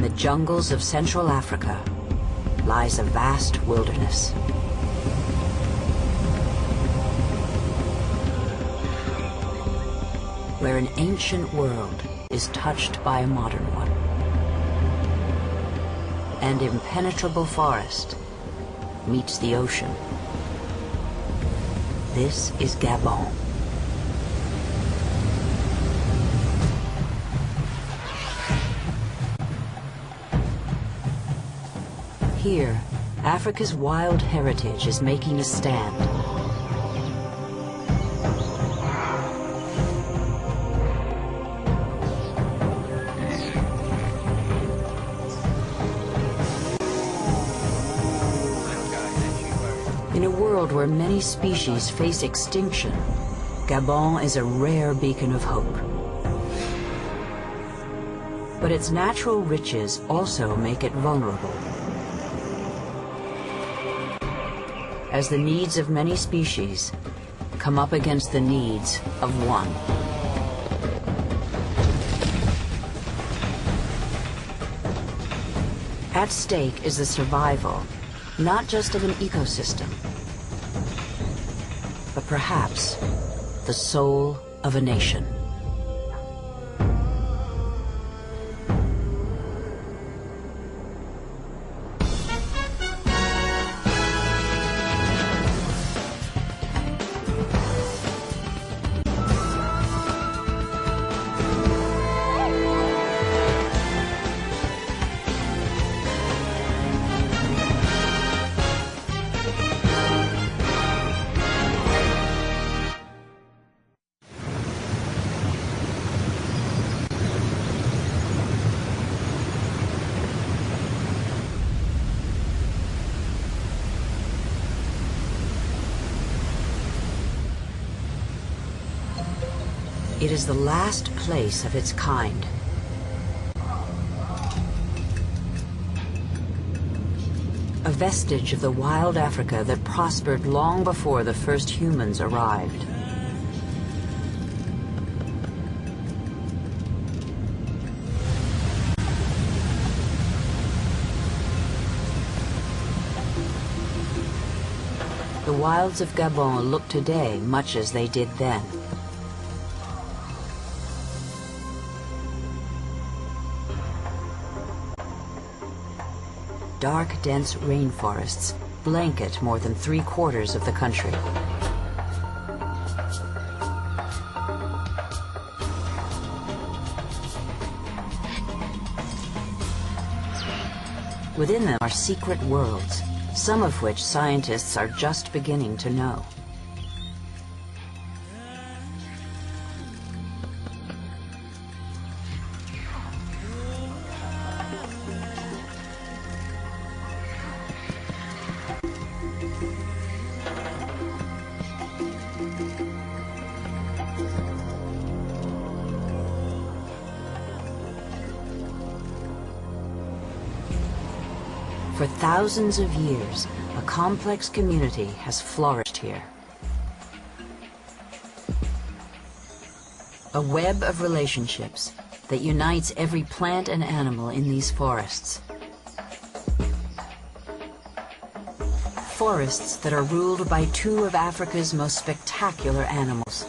the jungles of Central Africa lies a vast wilderness. Where an ancient world is touched by a modern one. And impenetrable forest meets the ocean. This is Gabon. Here, Africa's wild heritage is making a stand. In a world where many species face extinction, Gabon is a rare beacon of hope. But its natural riches also make it vulnerable. As the needs of many species come up against the needs of one. At stake is the survival, not just of an ecosystem, but perhaps the soul of a nation. It is the last place of its kind. A vestige of the wild Africa that prospered long before the first humans arrived. The wilds of Gabon look today much as they did then. Dark, dense rainforests blanket more than 3/4 of the country. Within them are secret worlds, some of which scientists are just beginning to know. For thousands of years, a complex community has flourished here. A web of relationships that unites every plant and animal in these forests. Forests that are ruled by two of Africa's most spectacular animals.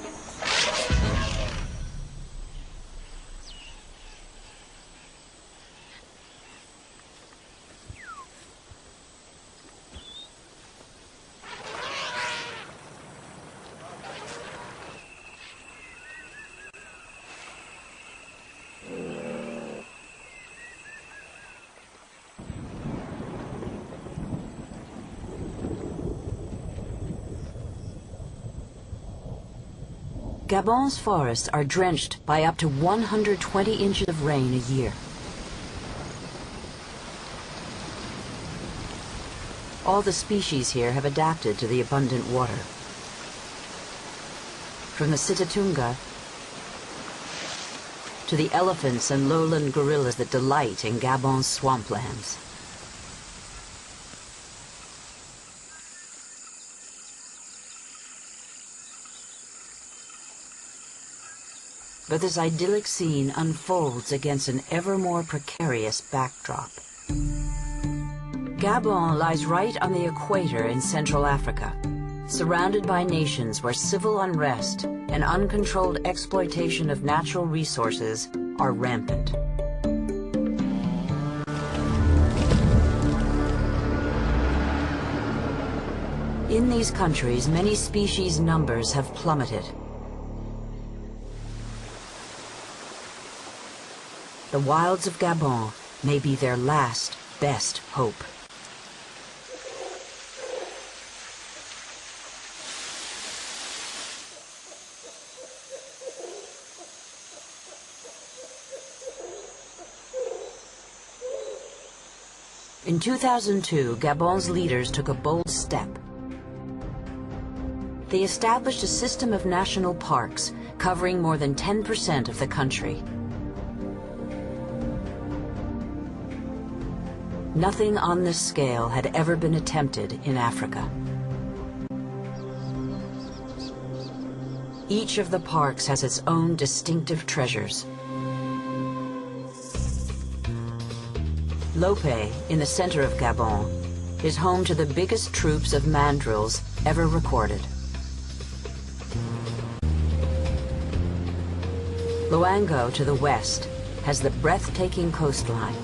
Gabon's forests are drenched by up to 120 inches of rain a year. All the species here have adapted to the abundant water. From the Sitatunga to the elephants and lowland gorillas that delight in Gabon's swamplands. But this idyllic scene unfolds against an ever more precarious backdrop. Gabon lies right on the equator in Central Africa, surrounded by nations where civil unrest and uncontrolled exploitation of natural resources are rampant. In these countries, many species numbers have plummeted. The wilds of Gabon may be their last, best hope. In 2002, Gabon's leaders took a bold step. They established a system of national parks covering more than 10% of the country. Nothing on this scale had ever been attempted in Africa. Each of the parks has its own distinctive treasures. Lopé, in the center of Gabon, is home to the biggest troops of mandrills ever recorded. Loango, to the west, has the breathtaking coastline.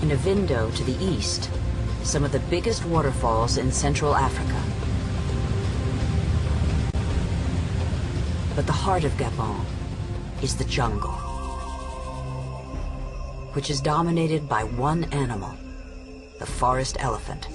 In Avindo, to the east, some of the biggest waterfalls in Central Africa. But the heart of Gabon is the jungle, which is dominated by one animal, the forest elephant.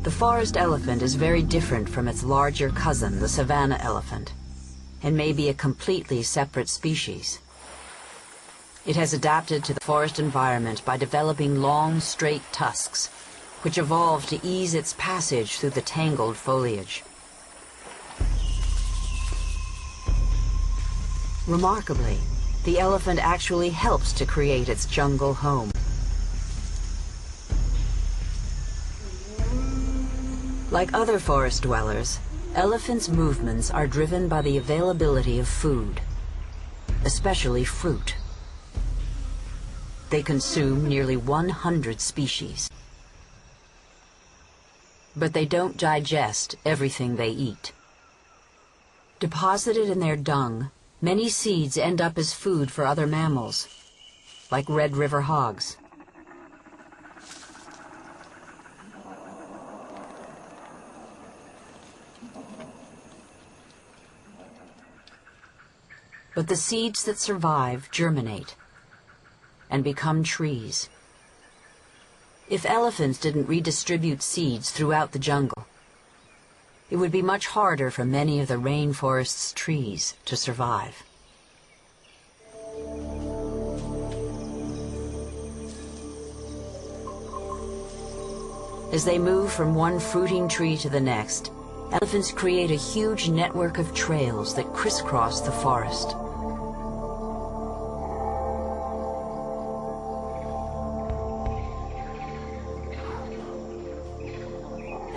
The forest elephant is very different from its larger cousin, the savanna elephant, and may be a completely separate species. It has adapted to the forest environment by developing long, straight tusks, which evolved to ease its passage through the tangled foliage. Remarkably, the elephant actually helps to create its jungle home. Like other forest dwellers, elephants' movements are driven by the availability of food, especially fruit. They consume nearly 100 species. But they don't digest everything they eat. Deposited in their dung, many seeds end up as food for other mammals, like Red River hogs. But the seeds that survive germinate and become trees. If elephants didn't redistribute seeds throughout the jungle, it would be much harder for many of the rainforest's trees to survive. As they move from one fruiting tree to the next, elephants create a huge network of trails that crisscross the forest.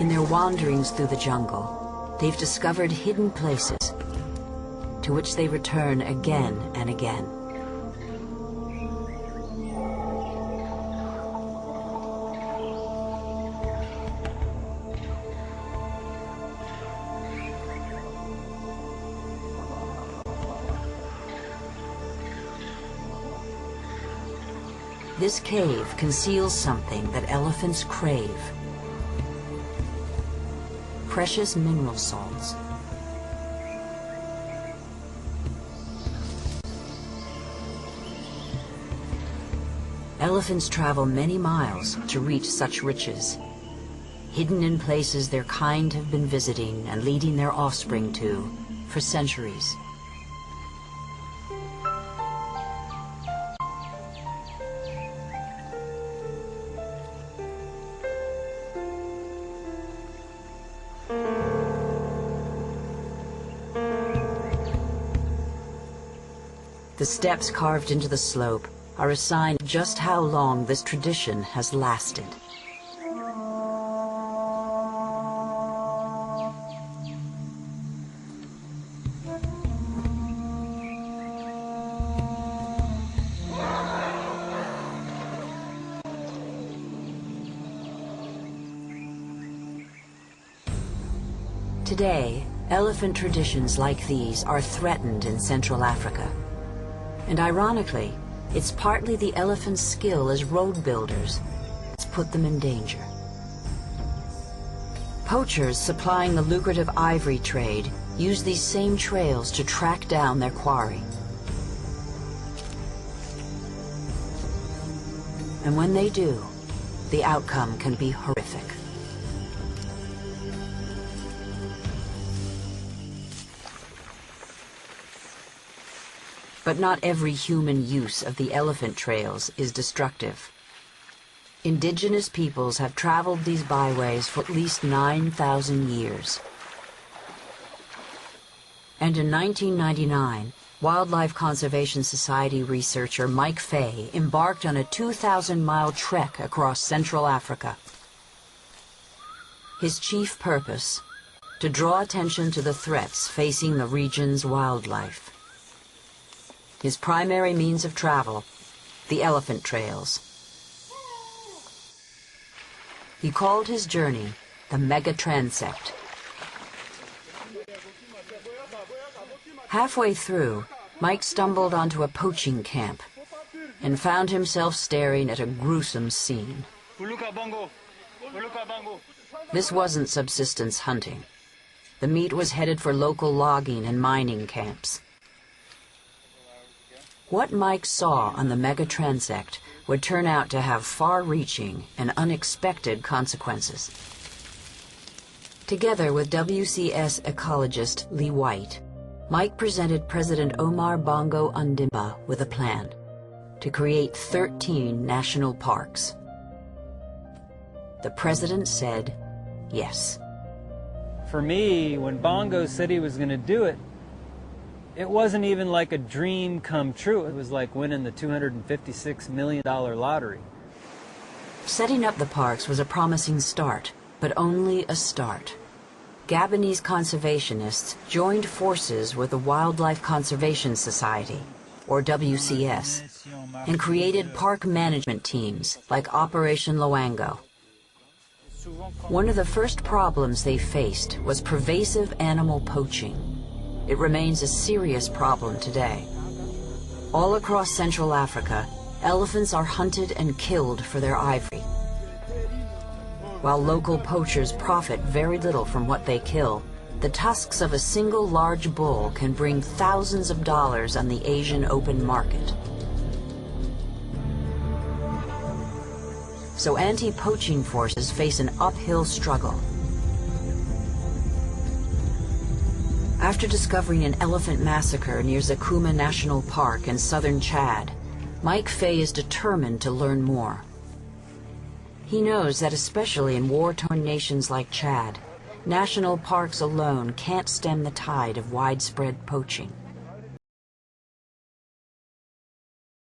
In their wanderings through the jungle, they've discovered hidden places to which they return again and again. This cave conceals something that elephants crave: precious mineral salts. Elephants travel many miles to reach such riches, hidden in places their kind have been visiting and leading their offspring to for centuries. The steps carved into the slope are a sign of just how long this tradition has lasted. Today, elephant traditions like these are threatened in Central Africa. And ironically, it's partly the elephant's skill as road builders that's put them in danger. Poachers supplying the lucrative ivory trade use these same trails to track down their quarry. And when they do, the outcome can be horrific. But not every human use of the elephant trails is destructive. Indigenous peoples have traveled these byways for at least 9,000 years. And in 1999, Wildlife Conservation Society researcher Mike Fay embarked on a 2,000-mile trek across Central Africa. His chief purpose, to draw attention to the threats facing the region's wildlife. His primary means of travel, the elephant trails. He called his journey the Mega Transect. Halfway through, Mike stumbled onto a poaching camp and found himself staring at a gruesome scene. This wasn't subsistence hunting. The meat was headed for local logging and mining camps. What Mike saw on the Mega Transect would turn out to have far-reaching and unexpected consequences. Together with WCS ecologist Lee White, Mike presented President Omar Bongo Ondimba with a plan to create 13 national parks. The president said yes. For me, when Bongo said he was going to do it, it wasn't even like a dream come true. It was like winning the $256 million lottery. Setting up the parks was a promising start, but only a start. Gabonese conservationists joined forces with the Wildlife Conservation Society, or WCS, and created park management teams like Operation Loango. One of the first problems they faced was pervasive animal poaching. It remains a serious problem today. All across Central Africa, elephants are hunted and killed for their ivory. While local poachers profit very little from what they kill, the tusks of a single large bull can bring thousands of dollars on the Asian open market. So anti-poaching forces face an uphill struggle. After discovering an elephant massacre near Zakuma National Park in southern Chad, Mike Fay is determined to learn more. He knows that especially in war-torn nations like Chad, national parks alone can't stem the tide of widespread poaching.